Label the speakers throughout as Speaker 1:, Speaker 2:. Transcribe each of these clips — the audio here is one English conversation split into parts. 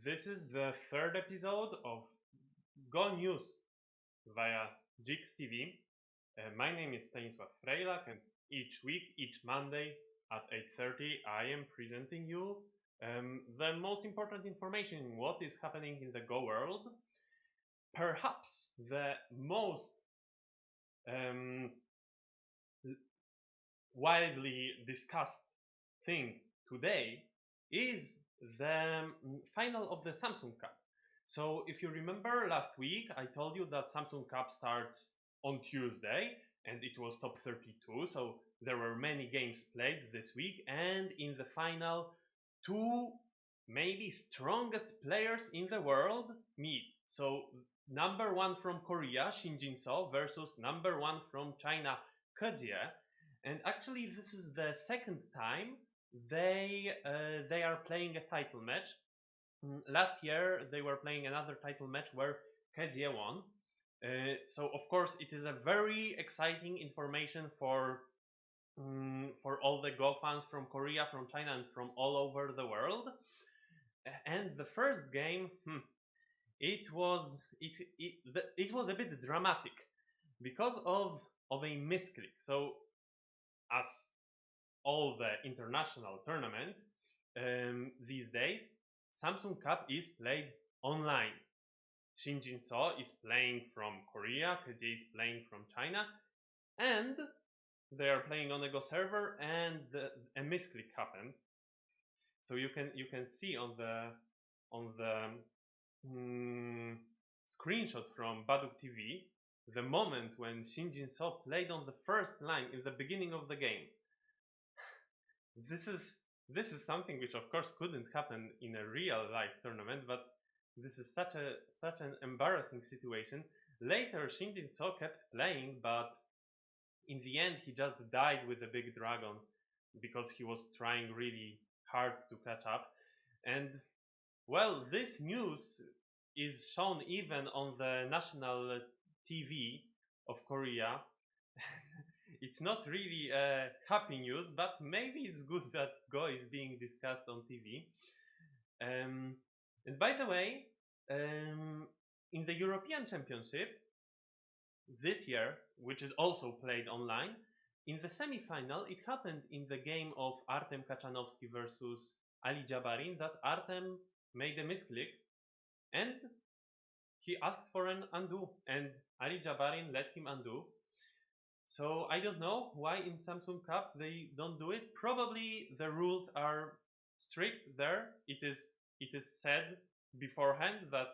Speaker 1: This is the third episode of Go News via JIGS TV. My name is Stanisław Frejlak, and each week, each Monday at 8:30, I am presenting you the most important information in what is happening in the Go world. Perhaps the most widely discussed thing today is the final of the Samsung Cup. So if you remember last week, I told you that Samsung Cup starts on Tuesday and it was top 32. So there were many games played this week, and in the final, two maybe strongest players in the world meet. So number one from Korea, Shinjin So, versus number one from China, llya. And actually, this is the second time they are playing a title match. Last year, they were playing another title match where llya won. So of course, it is a very exciting information for all the Go fans from Korea, from China, and from all over the world. And the first game, it was a bit dramatic because of a Missclick. So as all the international tournaments these days, Samsung Cup is played online. Shinjin So is playing from Korea, llya is playing from China, and they are playing on a Go server, and a Missclick happened. So you can see on the screenshot from Baduk TV the moment when Shinjin So played on the first line in the beginning of the game. This is something which of course couldn't happen in a real life tournament, but this is such an embarrassing situation. Later Shinjin So kept playing, but in the end he just died with the big dragon because he was trying really hard to catch up. And well, this news is shown even on the national TV of Korea. It's not really happy news, but maybe it's good that Go is being discussed on TV. And by the way, in the European Championship this year, which is also played online, in the semi-final, it happened in the game of Artem Kachanowski versus Ali Jabarin that Artem made a misclick and he asked for an undo, and Ali Jabarin let him undo. So I don't know why in Samsung Cup they don't do it. Probably the rules are strict there. It is said beforehand that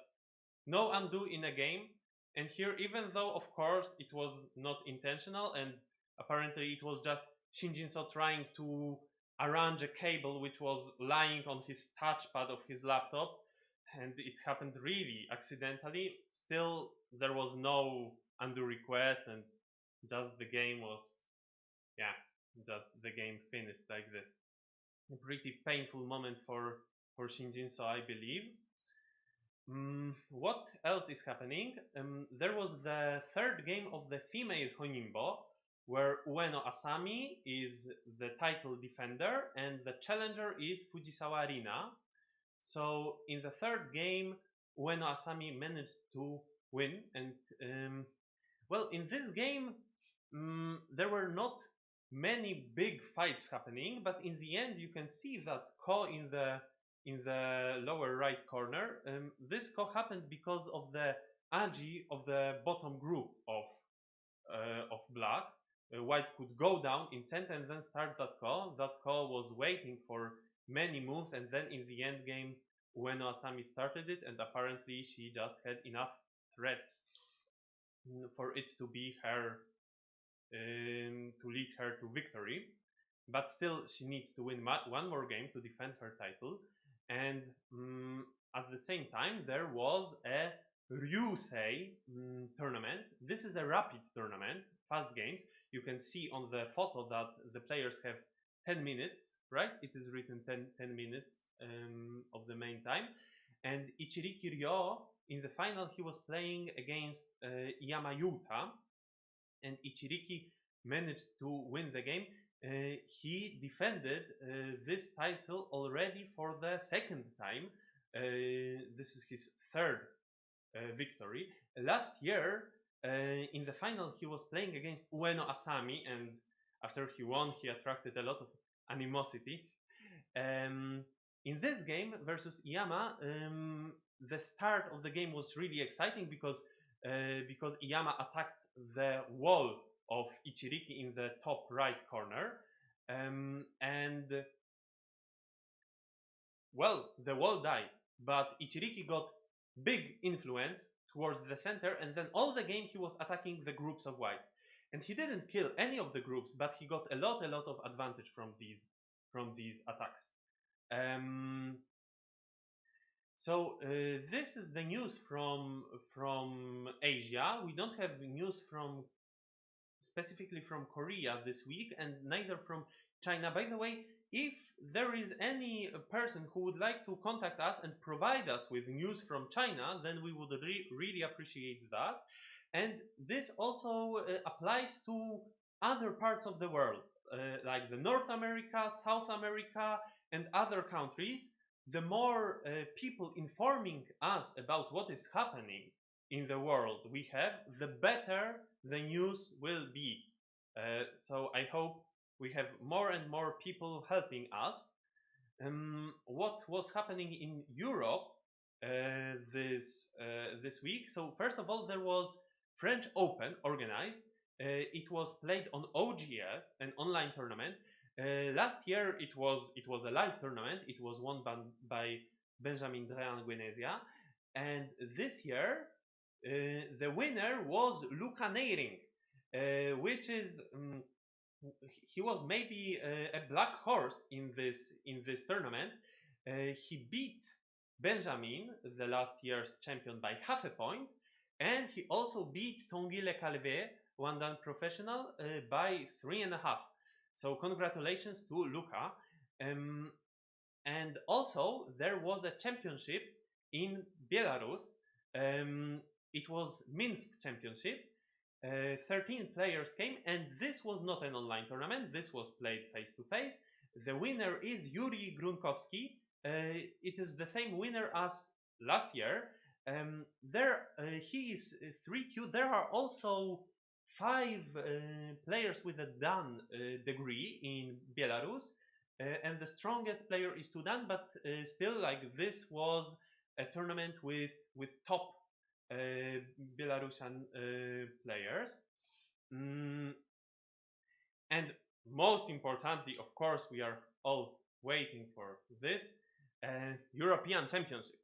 Speaker 1: no undo in a game. And here, even though of course it was not intentional and apparently it was just Shinjin So trying to arrange a cable which was lying on his touchpad of his laptop, and it happened really accidentally, still there was no undo request, and just the game was, yeah, just the game finished like this. A pretty painful moment for Shinjin So, I believe. What else is happening? There was the third game of the female Honinbo, where Ueno Asami is the title defender and the challenger is Fujisawa Rina. So in the third game, Ueno Asami managed to win, and well, in this game, there were not many big fights happening, but in the end, you can see that Ko in the lower right corner. This Ko happened because of the agi of the bottom group of black. White could go down in center and then start that Ko. That Ko was waiting for many moves, and then in the end game, Ueno Asami started it, and apparently she just had enough threats for it to be her, to lead her to victory. But still, she needs to win one more game to defend her title. And at the same time, there was a Ryusei tournament. This is a rapid tournament, fast games. You can see on the photo that the players have 10 minutes, right? It is written 10 minutes of the main time. And Ichiriki Ryo, in the final, he was playing against Yamayuta, and Ichiriki managed to win the game. He defended this title already for the second time. This is his third victory. Last year, in the final, he was playing against Ueno Asami, and after he won, he attracted a lot of animosity. In this game versus Iyama, the start of the game was really exciting because Iyama attacked the wall of Ichiriki in the top right corner, and well, the wall died, but Ichiriki got big influence towards the center, and then all the game he was attacking the groups of white, and he didn't kill any of the groups, but he got a lot of advantage from these attacks. So this is the news from Asia. We don't have news from specifically from Korea this week, and neither from China. By the way, if there is any person who would like to contact us and provide us with news from China, then we would really appreciate that. And this also applies to other parts of the world, like the North America, South America, and other countries. The more people informing us about what is happening in the world we have, the better the news will be. So I hope we have more and more people helping us. What was happening in Europe this week? So first of all, there was French Open organized. It was played on OGS, an online tournament. Last year it was a live tournament. It was won by Benjamin Drehan Guenezia, and this year the winner was Neirynck, which is he was maybe a black horse in this tournament. He beat Benjamin, the last year's champion, by half a point, and he also beat Tanguy Le Calvé, one done professional, by 3.5. So congratulations to Luca. And also there was a championship in Belarus. It was Minsk championship. 13 players came, and this was not an online tournament. This was played face to face. The winner is Yuriy Grunkoyski. It is the same winner as last year. He is 3Q. There are also 5 players with a Dan degree in Belarus, and the strongest player is 2 Dan. But still, like, this was a tournament with top Belarusian players. And most importantly, of course, we are all waiting for this European Championship.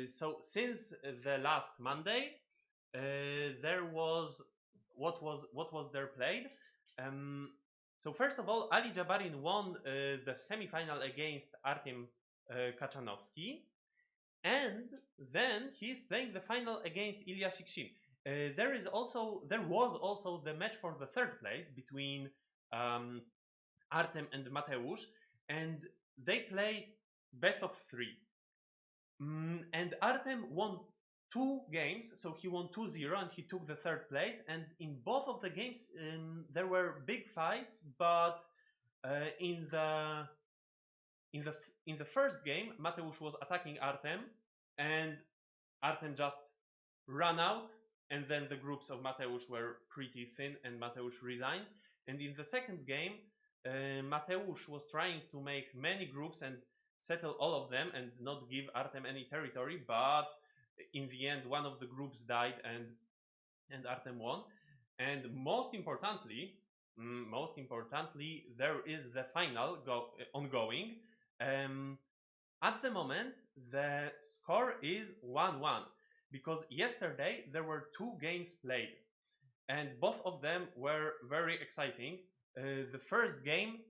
Speaker 1: So since the last Monday, there was what was there played. So first of all, Ali Jabarin won the semi-final against Artem Kachanovsky, and then he is playing the final against llya Shikshin. There was also the match for the third place between Artem and Mateusz, and they played best of 3. And Artem won 2 games, so he won 2-0 and he took the third place. And in both of the games, there were big fights, but in the first game, Mateusz was attacking Artem, and Artem just ran out, and then the groups of Mateusz were pretty thin, and Mateusz resigned. And in the second game, Mateusz was trying to make many groups and settle all of them and not give Artem any territory, but in the end, one of the groups died, and Artem won. And most importantly, there is the final ongoing. At the moment, the score is 1-1 because yesterday there were 2 games played, and both of them were very exciting. In the first game,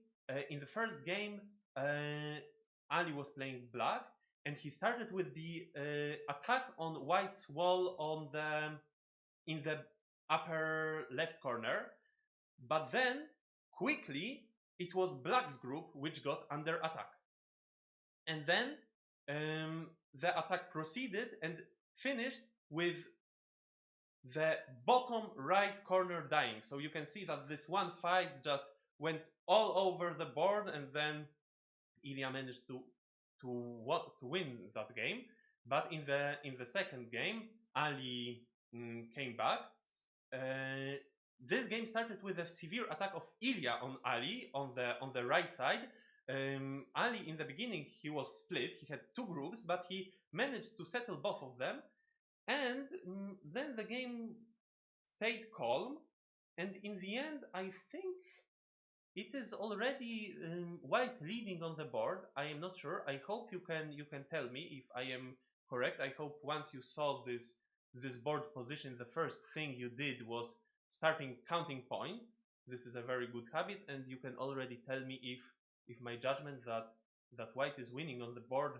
Speaker 1: Ali was playing black, and he started with the attack on white's wall in the upper left corner, but then quickly it was black's group which got under attack, and then the attack proceeded and finished with the bottom right corner dying. So you can see that this one fight just went all over the board, and then llya managed to to win that game. But in the second game, Ali came back. This game started with a severe attack of llya on Ali on the right side. Ali in the beginning he was split. He had two groups, but he managed to settle both of them, and then the game stayed calm. And in the end, I think it is already white leading on the board. I am not sure. I hope you can tell me if I am correct. I hope once you solve this board position, the first thing you did was starting counting points. This is a very good habit, and you can already tell me if my judgment that white is winning on the board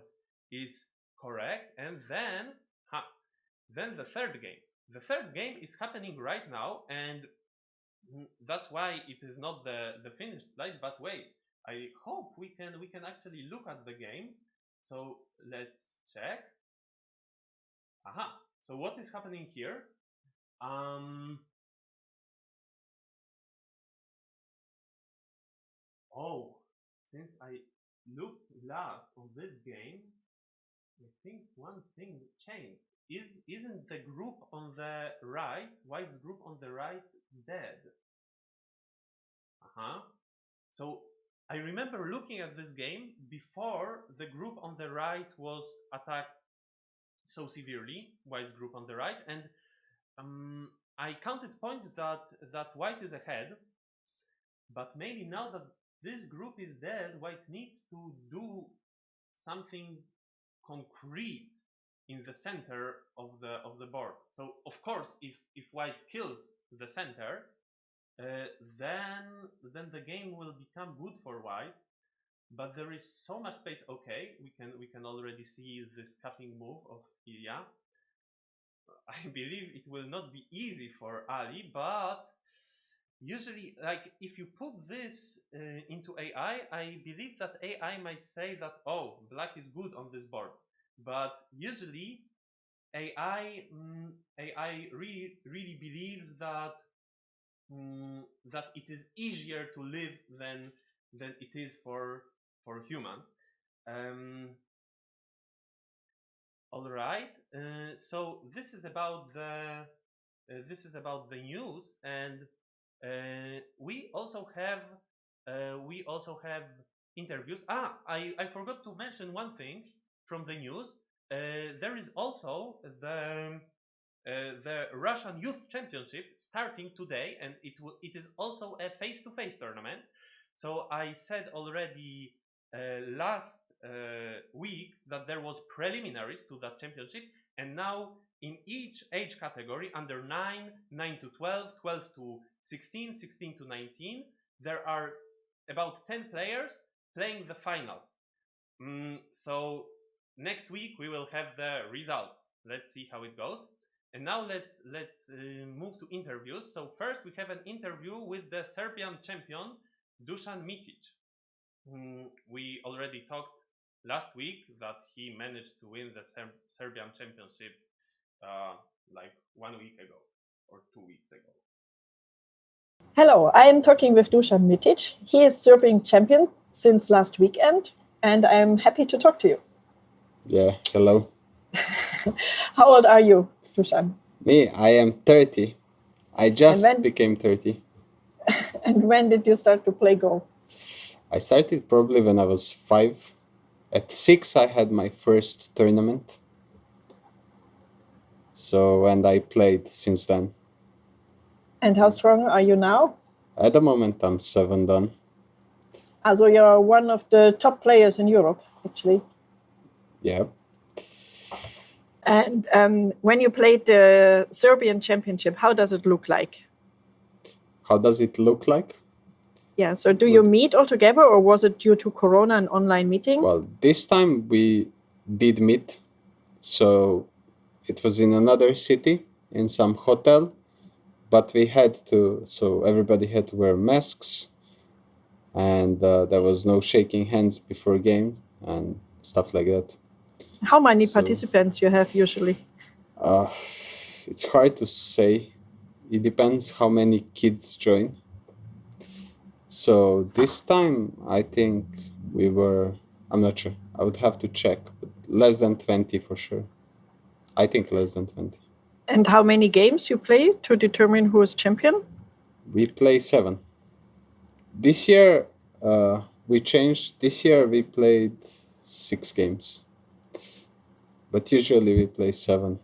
Speaker 1: is correct. And then the third game. The third game is happening right now, and that's why it is not the finished slide. But wait, I hope we can actually look at the game. So let's check. Aha. So what is happening here? Oh, since I looked last on this game, I think one thing changed. Isn't the group on the right, white's group on the right, dead? So I remember looking at this game before the group on the right was attacked so severely, white's group on the right, and I counted points that white is ahead. But maybe now that this group is dead, white needs to do something concrete in the center of the board. So of course, if white kills the center, then the game will become good for white. But there is so much space. Okay, we can already see this capping move of llya. I believe it will not be easy for Ali, but usually, like if you put this into AI, I believe that AI might say that, oh, black is good on this board. But usually AI really believes that that it is easier to live than it is for humans. All right. So this is about the news, and we also have interviews. I forgot to mention one thing from the news. There is also the Russian Youth Championship starting today, and it is also a face-to-face tournament. So I said already last week that there was preliminaries to that championship, and now in each age category, under 9, 9 to 12, 12 to 16, 16 to 19, there are about 10 players playing the finals. So next week we will have the results. Let's see how it goes. And now let's move to interviews. So first we have an interview with the Serbian champion Dusan Mitic. We already talked last week that he managed to win the Serbian championship like 1 week ago or 2 weeks ago.
Speaker 2: Hello, I am talking with Dusan Mitic. He is Serbian champion since last weekend, and I am happy to talk to you.
Speaker 3: Yeah, hello.
Speaker 2: How old are you, Dusan?
Speaker 3: Me, I am 30. I just became 30.
Speaker 2: And when did you start to play Go?
Speaker 3: I started probably when I was 5. At 6, I had my first tournament. So, and I played since then.
Speaker 2: And how strong are you now?
Speaker 3: At the moment, I'm 7 dan.
Speaker 2: So you're one of the top players in Europe, actually.
Speaker 3: Yeah.
Speaker 2: And when you played the Serbian championship, how does it look like?
Speaker 3: How does it look like?
Speaker 2: Yeah, so do you meet all together, or was it due to Corona an online meeting?
Speaker 3: Well, this time we did meet. So it was in another city, in some hotel. But we had to, so everybody had to wear masks. And there was no shaking hands before game and stuff like that.
Speaker 2: How many participants you have usually?
Speaker 3: It's hard to say. It depends how many kids join. So this time, I think we were I'm not sure. I would have to check, but less than 20 for sure. I think less than 20.
Speaker 2: And how many games you play to determine who is champion?
Speaker 3: We play 7. This year, we changed. This year we played 6 games. But usually we play 7.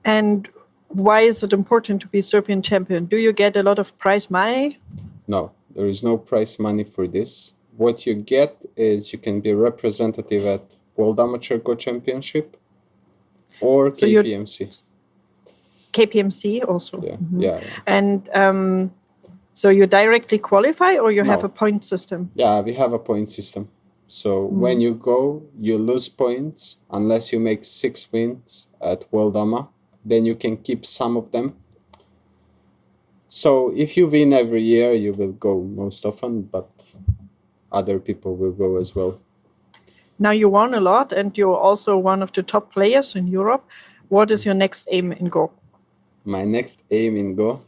Speaker 2: And why is it important to be Serbian champion? Do you get a lot of prize money?
Speaker 3: No, there is no prize money for this. What you get is you can be representative at World Amateur Go Championship or
Speaker 2: So
Speaker 3: KPMC.
Speaker 2: KPMC also.
Speaker 3: Yeah,
Speaker 2: Mhm.
Speaker 3: yeah.
Speaker 2: And so you directly qualify, or you have
Speaker 3: No.
Speaker 2: a point system?
Speaker 3: Yeah, we have a point system. So when you go, you lose points unless you make 6 wins at World Ama. Then you can keep some of them. So if you win every year, you will go most often, but other people will go as well.
Speaker 2: Now you won a lot, and you're also one of the top players in Europe. What is your next aim in Go?
Speaker 3: My next aim in Go?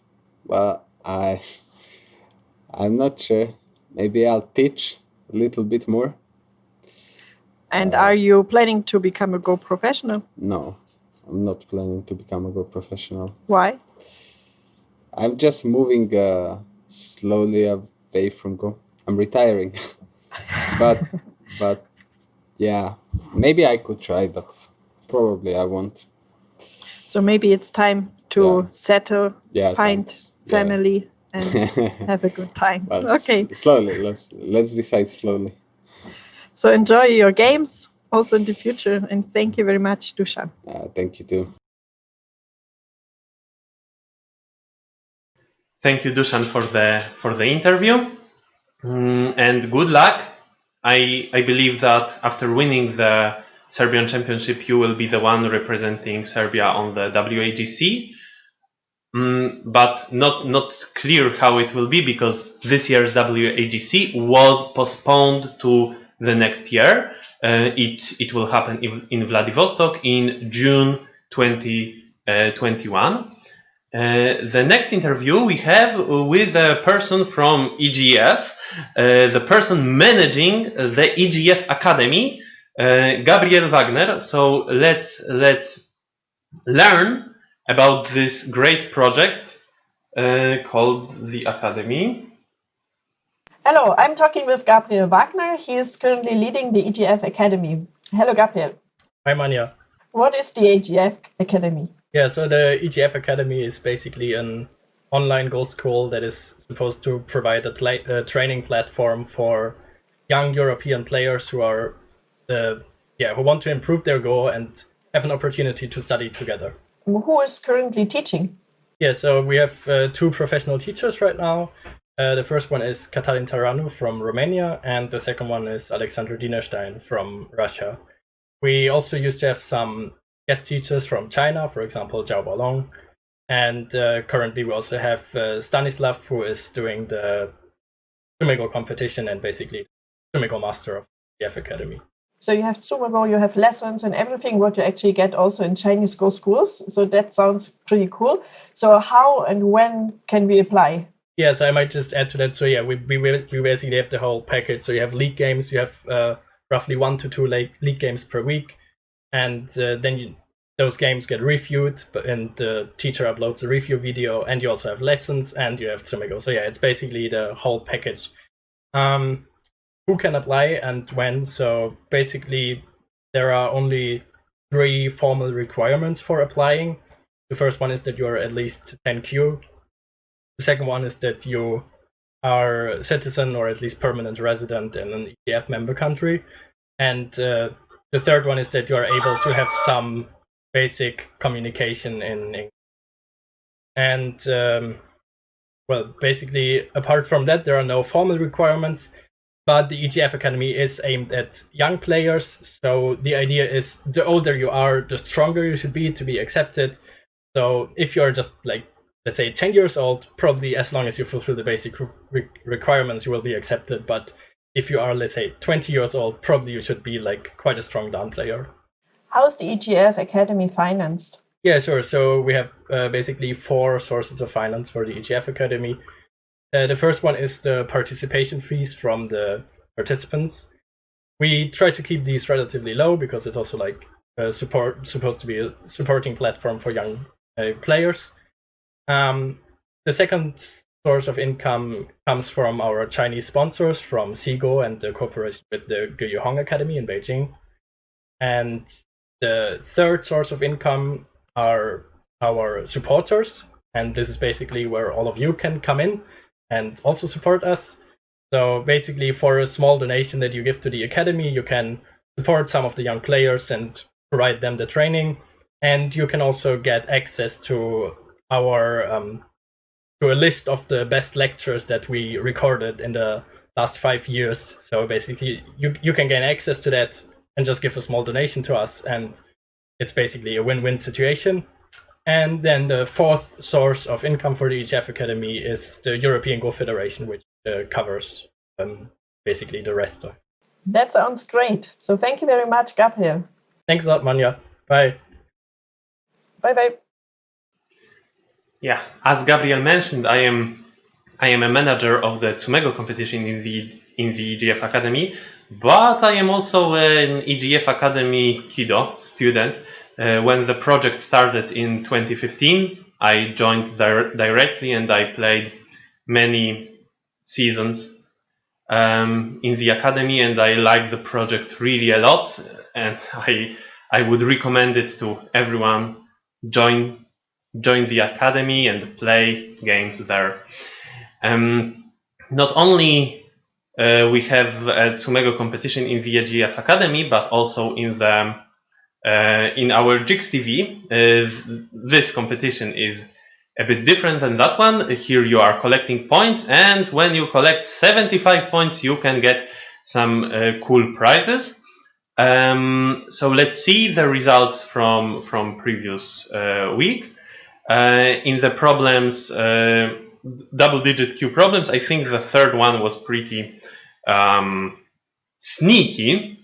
Speaker 3: Well, I'm not sure. Maybe I'll teach a little bit more.
Speaker 2: And are you planning to become a Go professional?
Speaker 3: No, I'm not planning to become a Go professional.
Speaker 2: Why?
Speaker 3: I'm just moving slowly away from Go. I'm retiring. but yeah, maybe I could try, but probably I won't.
Speaker 2: So maybe it's time to settle, find
Speaker 3: thanks.
Speaker 2: family, and have a good time.
Speaker 3: But
Speaker 2: Okay.
Speaker 3: Slowly. Let's decide slowly.
Speaker 2: So enjoy your games also in the future, and thank you very much, Dusan.
Speaker 3: Thank you too.
Speaker 1: Thank you, Dusan, for the interview, and good luck. I believe that after winning the Serbian Championship, you will be the one representing Serbia on the WAGC. But not clear how it will be, because this year's WAGC was postponed to the next year. It will happen in Vladivostok in June 2021. The next interview we have with a person from EGF, the person managing the EGF Academy, Gabriel Wagner. So let's learn about this great project called the Academy.
Speaker 2: Hello, I'm talking with Gabriel Wagner. He is currently leading the EGF Academy. Hello, Gabriel.
Speaker 4: Hi, Manja.
Speaker 2: What is the EGF Academy?
Speaker 4: Yeah, so the EGF Academy is basically an online Go school that is supposed to provide a training platform for young European players who are who want to improve their Go and have an opportunity to study together.
Speaker 2: Who is currently teaching?
Speaker 4: Yeah, so we have 2 professional teachers right now. The first one is Katalin Taranu from Romania, and the second one is Alexander Dinerstein from Russia. We also used to have some guest teachers from China, for example, Jabarin, and currently we also have Stanislav, who is doing the Tsumega Competition and basically Tsumega Master of the EGF Academy.
Speaker 2: So you have Tsumega, you have lessons and everything what you actually get also in Chinese Go schools. So that sounds pretty cool. So how and when can we apply?
Speaker 4: Yeah, so I might just add to that. So yeah, we basically have the whole package. So you have league games, you have roughly 1 to 2 league games per week, and then those games get reviewed, and the teacher uploads a review video, and you also have lessons, and you have Tsumega. So yeah, it's basically the whole package. Who can apply and when? So basically, there are only 3 formal requirements for applying. The first one is that you're at least 10Q. The second one is that you are a citizen or at least permanent resident in an EGF member country. And the third one is that you are able to have some basic communication in English. And well, basically, apart from that, there are no formal requirements. But the EGF Academy is aimed at young players, so the idea is the older you are, the stronger you should be to be accepted. So if you're just like, let's say 10 years old, probably as long as you fulfill the basic requirements, you will be accepted. But if you are, let's say 20 years old, probably you should be like quite a strong down player.
Speaker 2: How is the EGF Academy financed?
Speaker 4: Yeah, sure. So we have basically 4 sources of finance for the EGF Academy. The first one is the participation fees from the participants. We try to keep these relatively low because it's also like supposed to be a supporting platform for young players. The second source of income comes from our Chinese sponsors, from Sigo and the cooperation with the Guiyuhong Academy in Beijing. And the third source of income are our supporters, and this is basically where all of you can come in and also support us. So basically, for a small donation that you give to the academy, you can support some of the young players and provide them the training, and you can also get access to our to a list of the best lectures that we recorded in the last 5 years. So basically, you can gain access to that and just give a small donation to us, and it's basically a win-win situation. And then the fourth source of income for the EGF Academy is the European Go Federation, which covers basically the rest of it.
Speaker 2: That sounds great. So thank you very much, Gabriel.
Speaker 4: Thanks a lot, Manja. Bye.
Speaker 2: Bye-bye.
Speaker 1: Yeah, as Gabriel mentioned, I am a manager of the Tsumega Competition in the EGF Academy, but I am also an EGF Academy Kido student. When the project started in 2015, I joined directly and I played many seasons in the academy, and I like the project really a lot, and I would recommend it to everyone. Join the academy and play games there. Not only we have a Tsumega competition in the EGF Academy, but also in our JIGS TV. This competition is a bit different than that one. Here you are collecting points, and when you collect 75 points, you can get some cool prizes. So let's see the results from previous week. In the problems, double-digit Q problems, I think the third one was pretty sneaky.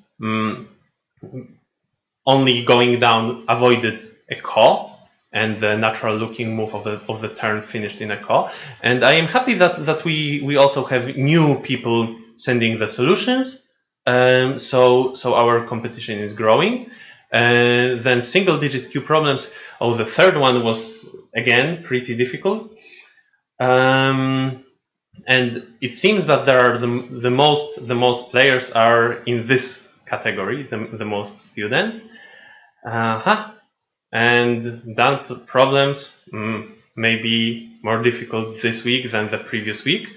Speaker 1: Only going down avoided a call, and the natural-looking move of the turn finished in a call. And I am happy that we also have new people sending the solutions. So our competition is growing. Then single-digit Q problems. Oh, the third one was again pretty difficult. And it seems that there are the most players are in this category, the most students. And that problems may be more difficult this week than the previous week.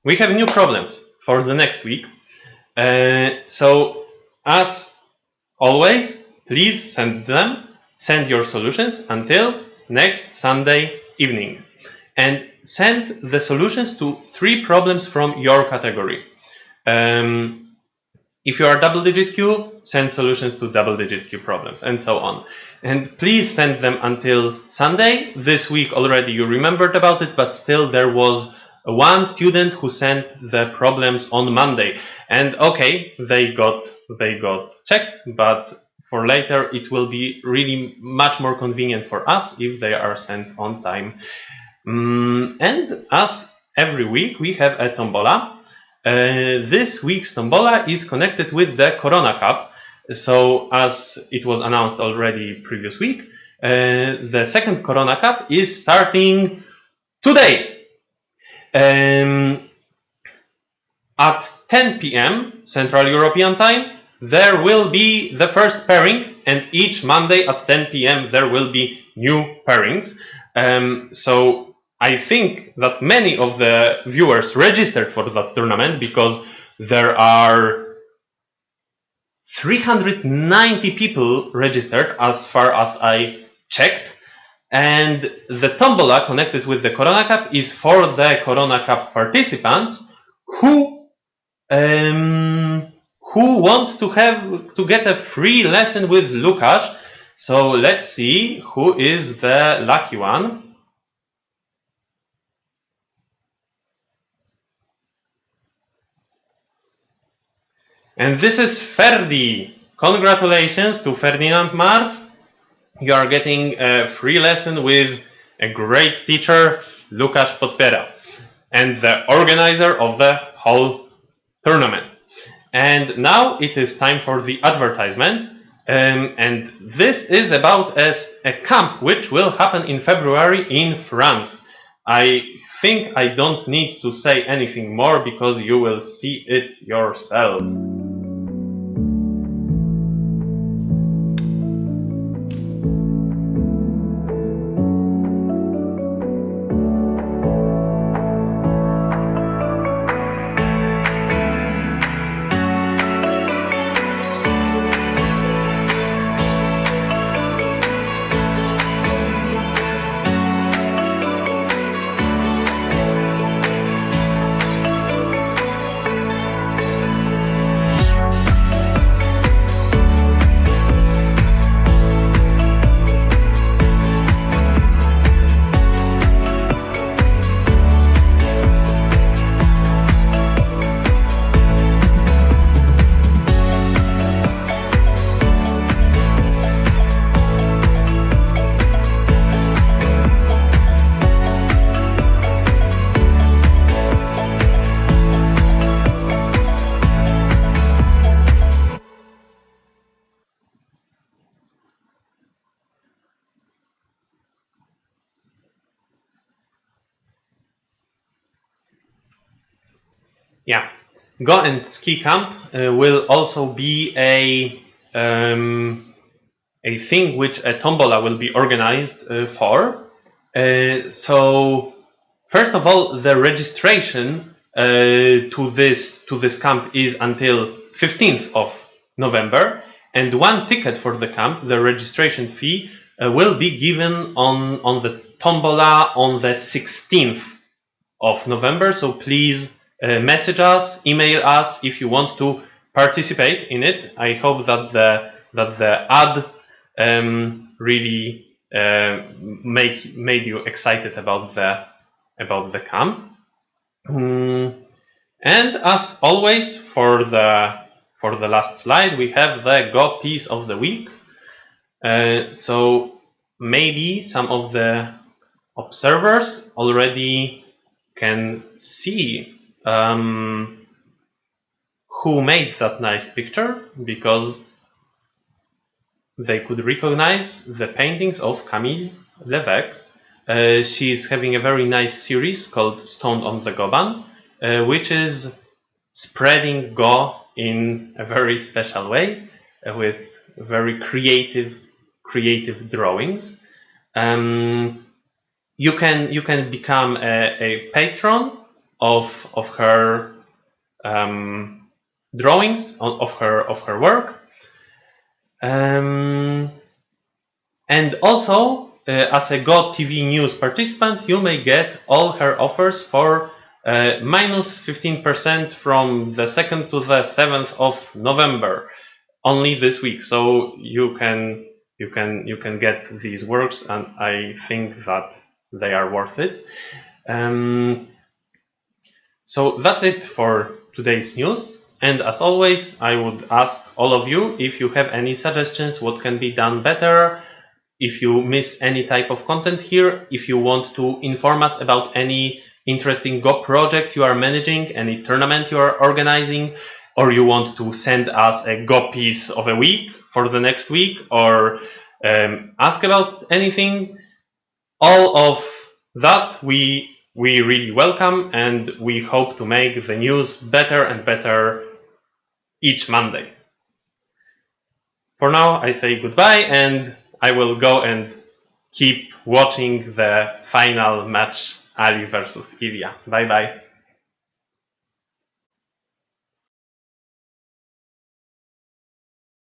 Speaker 1: We have new problems for the next week. So as always, please send your solutions until next Sunday evening. And send the solutions to 3 problems from your category. If you are double-digit Q, send solutions to double-digit Q problems, and so on. And please send them until Sunday. This week already you remembered about it, but still there was one student who sent the problems on Monday. And okay, they got checked, but for later it will be really much more convenient for us if they are sent on time. And as every week we have a tombola. This week's tombola is connected with the Corona Cup. So as it was announced already previous week, the second Corona Cup is starting today. At 10 p.m. Central European Time, there will be the first pairing, and each Monday at 10 p.m. there will be new pairings. So I think that many of the viewers registered for that tournament, because there are 390 people registered as far as I checked. And the tombola connected with the Corona Cup is for the Corona Cup participants who want to get a free lesson with Lukasz. So let's see who is the lucky one. And this is Ferdi. Congratulations to Ferdinand Marz. You are getting a free lesson with a great teacher, Lukasz Podpera, and the organizer of the whole tournament. And now it is time for the advertisement. And this is about a camp which will happen in February in France. I think I don't need to say anything more because you will see it yourself. Yeah, Go and Ski Camp will also be a thing which a tombola will be organized for. So first of all, the registration to this camp is until 15th of November, and one ticket for the camp, the registration fee, will be given on the tombola on the 16th of November. So please message us, email us if you want to participate in it. I hope that the ad really made you excited about the camp. And as always, for the last slide, we have the Go piece of the week. So maybe some of the observers already can see who made that nice picture, because they could recognize the paintings of Camille Levesque. She's having a very nice series called Stoned on the Goban, which is spreading Go in a very special way with very creative drawings. You can become a patron of her drawings, of her work, and also as a Go TV News participant, you may get all her offers for minus 15% from the 2nd to the 7th of November, only this week. So you can get these works, and I think that they are worth it. So that's it for today's news. And as always, I would ask all of you if you have any suggestions, what can be done better, if you miss any type of content here, if you want to inform us about any interesting Go project you are managing, any tournament you are organizing, or you want to send us a Go piece of a week for the next week, or ask about anything, all of that we really welcome, and we hope to make the news better and better each Monday. For now, I say goodbye, and I will go and keep watching the final match, Ali versus llya. Bye bye.